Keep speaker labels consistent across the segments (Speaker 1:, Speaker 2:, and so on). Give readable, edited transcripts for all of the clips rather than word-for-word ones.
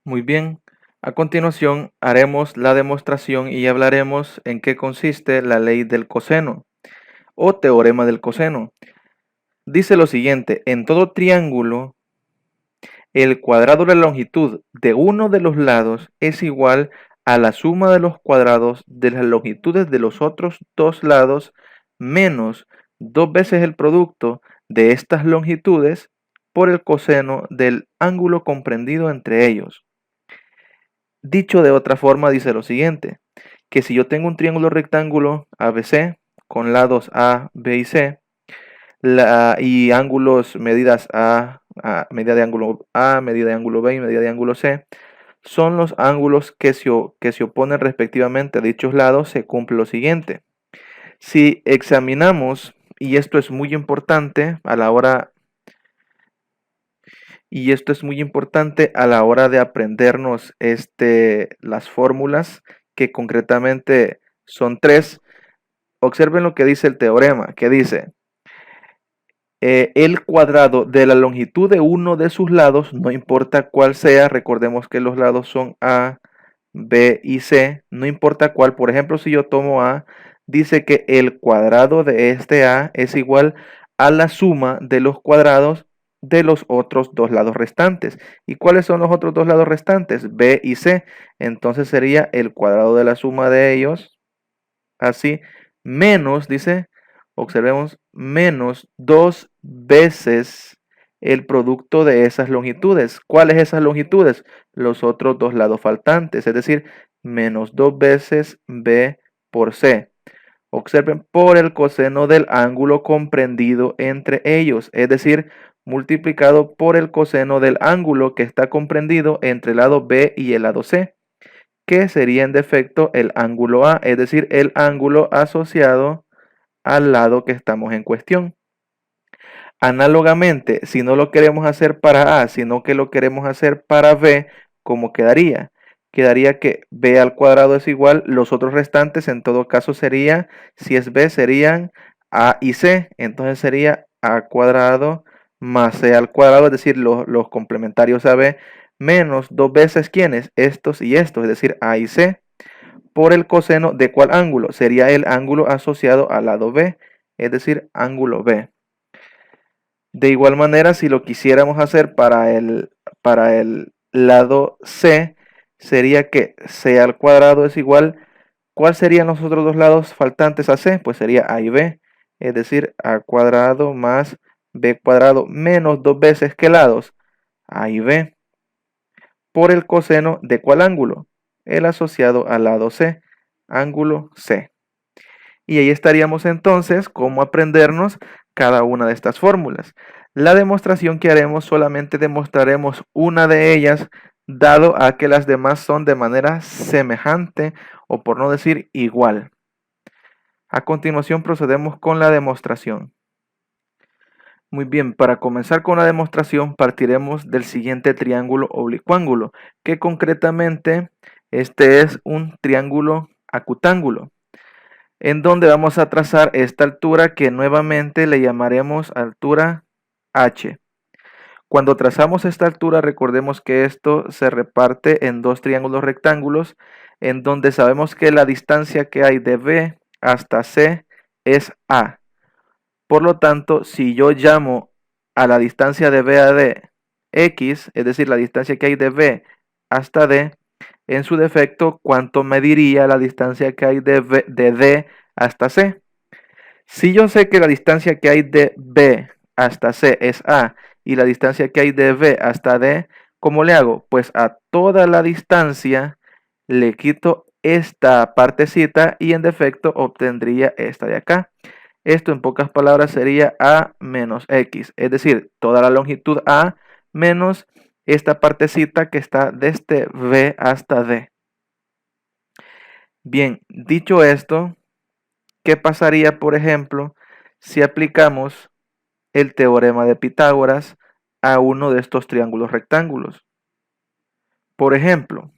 Speaker 1: Muy bien. A continuación haremos la demostración y hablaremos en qué consiste la ley del coseno o teorema del coseno. Dice lo siguiente: en todo triángulo, el cuadrado de la longitud de uno de los lados es igual a la suma de los cuadrados de las longitudes de los otros dos lados menos dos veces el producto de estas longitudes por el coseno del ángulo comprendido entre ellos. Dicho de otra forma, dice lo siguiente, que si yo tengo un triángulo rectángulo ABC con lados A, B y C, y ángulos, medidas medida de ángulo A, medida de ángulo B y medida de ángulo C, son los ángulos que se oponen respectivamente a dichos lados, se cumple lo siguiente. Si examinamos, y esto es muy importante a la hora de aprendernos las fórmulas, que concretamente son tres. Observen lo que dice el teorema, que dice: el cuadrado de la longitud de uno de sus lados, no importa cuál sea, recordemos que los lados son A, B y C, no importa cuál. Por ejemplo, si yo tomo A, dice que el cuadrado de este A es igual a la suma de los cuadrados de los otros dos lados restantes. ¿Y cuáles son los otros dos lados restantes? B y C. Entonces sería el cuadrado de la suma de ellos, así, menos, dice, observemos, menos dos veces el producto de esas longitudes. ¿Cuáles esas longitudes? Los otros dos lados faltantes, es decir, menos dos veces B por C. Observen, por el coseno del ángulo comprendido entre ellos, es decir, multiplicado por el coseno del ángulo que está comprendido entre el lado B y el lado C, que sería en defecto el ángulo A, es decir, el ángulo asociado al lado que estamos en cuestión. Análogamente, si no lo queremos hacer para A, sino que lo queremos hacer para B, ¿cómo quedaría? Quedaría que B al cuadrado es igual, los otros restantes en todo caso sería, si es B, serían A y C, entonces sería A cuadrado más C al cuadrado, es decir, los complementarios a B, menos dos veces, ¿quiénes? Estos y estos, es decir, A y C, por el coseno de ¿cuál ángulo? Sería el ángulo asociado al lado B, es decir, ángulo B. De igual manera, si lo quisiéramos hacer para el lado C, sería que C al cuadrado es igual, ¿cuál serían los otros dos lados faltantes a C? Pues sería A y B, es decir, A cuadrado más B cuadrado menos dos veces, ¿qué lados? A y B, por el coseno de ¿cuál ángulo? El asociado al lado C, ángulo C. Y ahí estaríamos entonces cómo aprendernos cada una de estas fórmulas. La demostración que haremos, solamente demostraremos una de ellas, dado a que las demás son de manera semejante, o por no decir igual. A continuación procedemos con la demostración. Muy bien, para comenzar con la demostración partiremos del siguiente triángulo oblicuángulo, que concretamente este es un triángulo acutángulo, en donde vamos a trazar esta altura que nuevamente le llamaremos altura H. Cuando trazamos esta altura, recordemos que esto se reparte en dos triángulos rectángulos, en donde sabemos que la distancia que hay de B hasta C es A. Por lo tanto, si yo llamo a la distancia de B a D X, es decir, la distancia que hay de B hasta D, en su defecto, ¿cuánto mediría la distancia que hay de D hasta C? Si yo sé que la distancia que hay de B hasta C es A y la distancia que hay de B hasta D, ¿cómo le hago? Pues a toda la distancia le quito esta partecita y en defecto obtendría esta de acá. Esto en pocas palabras sería A menos X, es decir, toda la longitud A menos esta partecita que está desde B hasta D. Bien, dicho esto, ¿qué pasaría, por ejemplo, si aplicamos el teorema de Pitágoras a uno de estos triángulos rectángulos? Por ejemplo,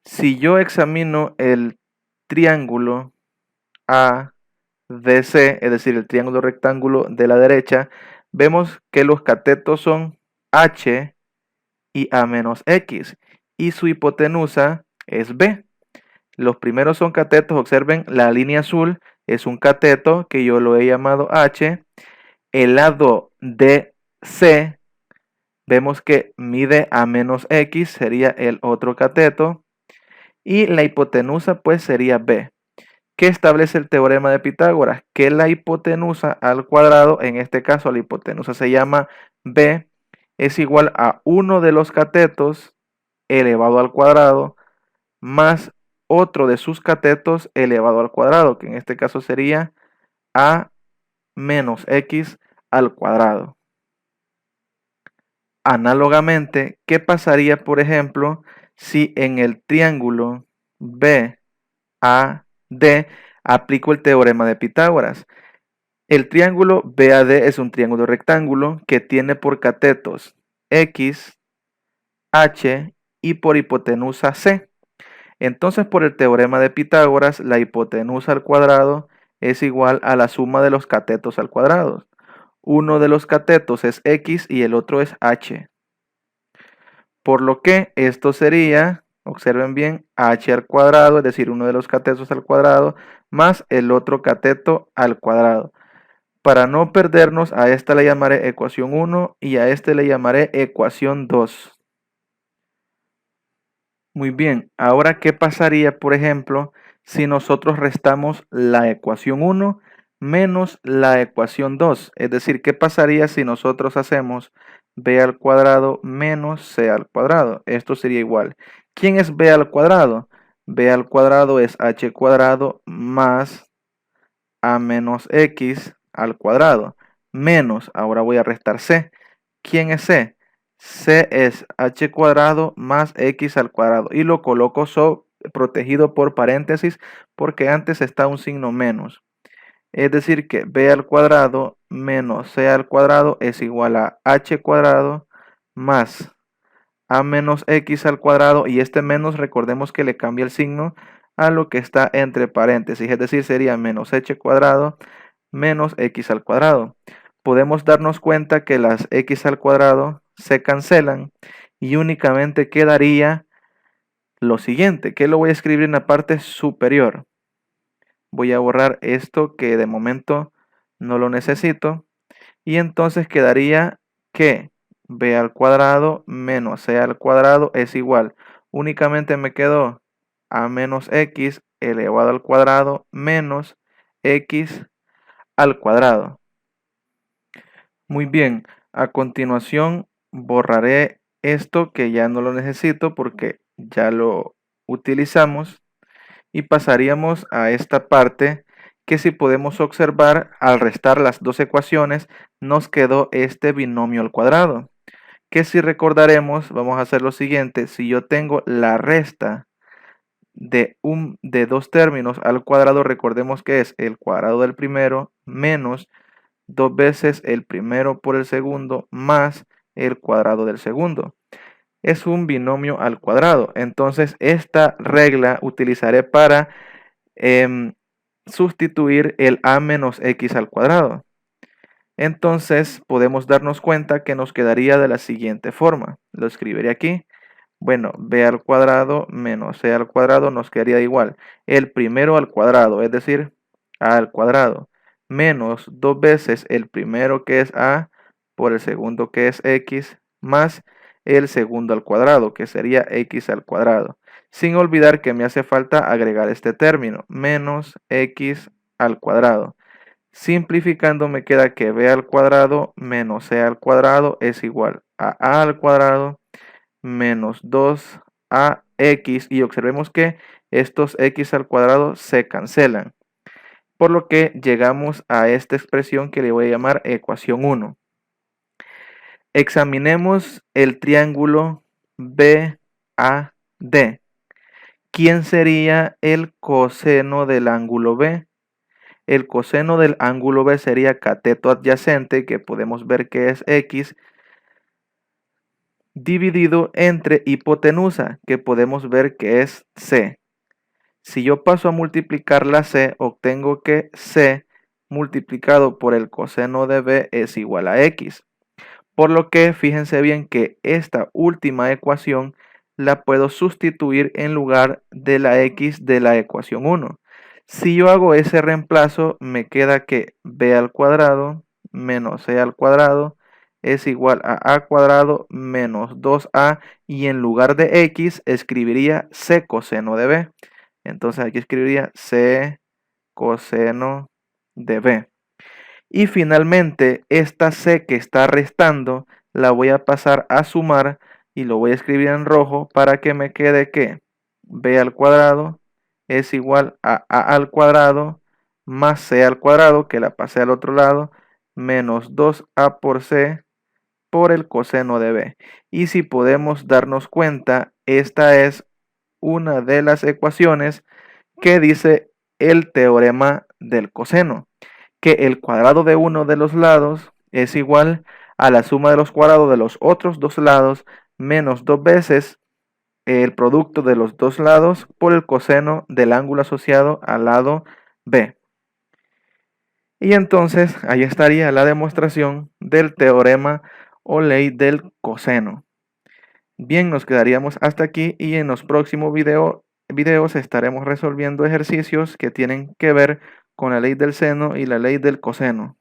Speaker 1: si yo examino el triángulo ADC, es decir, el triángulo rectángulo de la derecha, vemos que los catetos son H y A menos X. y su hipotenusa es B. Los primeros son catetos, observen, la línea azul es un cateto que yo lo he llamado H. El lado de C, vemos que mide a menos X, sería el otro cateto. Y la hipotenusa pues sería B. ¿Qué establece el teorema de Pitágoras? Que la hipotenusa al cuadrado, en este caso la hipotenusa se llama B, es igual a uno de los catetos elevado al cuadrado más otro de sus catetos elevado al cuadrado, que en este caso sería a menos x al cuadrado. Análogamente, ¿qué pasaría, por ejemplo, si en el triángulo BAD aplico el teorema de Pitágoras? El triángulo BAD es un triángulo rectángulo que tiene por catetos X, H y por hipotenusa C. Entonces, por el teorema de Pitágoras, la hipotenusa al cuadrado es igual a la suma de los catetos al cuadrado. Uno de los catetos es X y el otro es H. Por lo que esto sería, observen bien, H al cuadrado, es decir, uno de los catetos al cuadrado, más el otro cateto al cuadrado. Para no perdernos, a esta le llamaré ecuación 1 y a este le llamaré ecuación 2. Muy bien, ahora ¿qué pasaría, por ejemplo, si nosotros restamos la ecuación 1 menos la ecuación 2? Es decir, ¿qué pasaría si nosotros hacemos b al cuadrado menos c al cuadrado? Esto sería igual. ¿Quién es b al cuadrado? B al cuadrado es h cuadrado más a menos x al cuadrado. Menos, ahora voy a restar c. ¿Quién es c? C es h cuadrado más x al cuadrado. Y lo coloco protegido por paréntesis porque antes está un signo menos. Es decir que b al cuadrado menos c al cuadrado es igual a h cuadrado más a menos x al cuadrado. Y este menos, recordemos que le cambia el signo a lo que está entre paréntesis. Es decir, sería menos h cuadrado menos x al cuadrado. Podemos darnos cuenta que las x al cuadrado se cancelan y únicamente quedaría lo siguiente, que lo voy a escribir en la parte superior. Voy a borrar esto que de momento no lo necesito y entonces quedaría que b al cuadrado menos c al cuadrado es igual. Únicamente me quedó a menos x elevado al cuadrado menos x al cuadrado. Muy bien, a continuación borraré esto que ya no lo necesito porque ya lo utilizamos y pasaríamos a esta parte que, si podemos observar, al restar las dos ecuaciones nos quedó este binomio al cuadrado, que si recordaremos vamos a hacer lo siguiente: si yo tengo la resta de dos términos al cuadrado, recordemos que es el cuadrado del primero menos dos veces el primero por el segundo más el cuadrado del segundo. Es un binomio al cuadrado. Entonces esta regla utilizaré para sustituir el a menos x al cuadrado. Entonces podemos darnos cuenta que nos quedaría de la siguiente forma. Lo escribiré aquí. Bueno, b al cuadrado menos c al cuadrado nos quedaría igual. El primero al cuadrado, es decir, a al cuadrado, menos dos veces el primero que es a por el segundo que es x, más el segundo al cuadrado, que sería x al cuadrado. Sin olvidar que me hace falta agregar este término, menos x al cuadrado. Simplificando me queda que b al cuadrado menos c al cuadrado es igual a al cuadrado menos 2ax, y observemos que estos x al cuadrado se cancelan, por lo que llegamos a esta expresión que le voy a llamar ecuación 1. Examinemos el triángulo BAD. ¿Quién sería el coseno del ángulo B? El coseno del ángulo B sería cateto adyacente, que podemos ver que es x, dividido entre hipotenusa, que podemos ver que es c. Si yo paso a multiplicar la c, obtengo que c multiplicado por el coseno de b es igual a x. Por lo que fíjense bien que esta última ecuación la puedo sustituir en lugar de la x de la ecuación 1. Si yo hago ese reemplazo, me queda que b al cuadrado menos c al cuadrado es igual a cuadrado menos 2a, y en lugar de x escribiría c coseno de b. Entonces aquí escribiría c coseno de b. Y finalmente, esta c que está restando la voy a pasar a sumar y lo voy a escribir en rojo para que me quede que b al cuadrado es igual a al cuadrado más c al cuadrado, que la pasé al otro lado, menos 2a por c por el coseno de b. Y si podemos darnos cuenta, esta es una de las ecuaciones que dice el teorema del coseno, que el cuadrado de uno de los lados es igual a la suma de los cuadrados de los otros dos lados menos dos veces el producto de los dos lados por el coseno del ángulo asociado al lado B. Y entonces ahí estaría la demostración del teorema o ley del coseno. Bien, nos quedaríamos hasta aquí y en los próximos videos estaremos resolviendo ejercicios que tienen que ver con la ley del seno y la ley del coseno.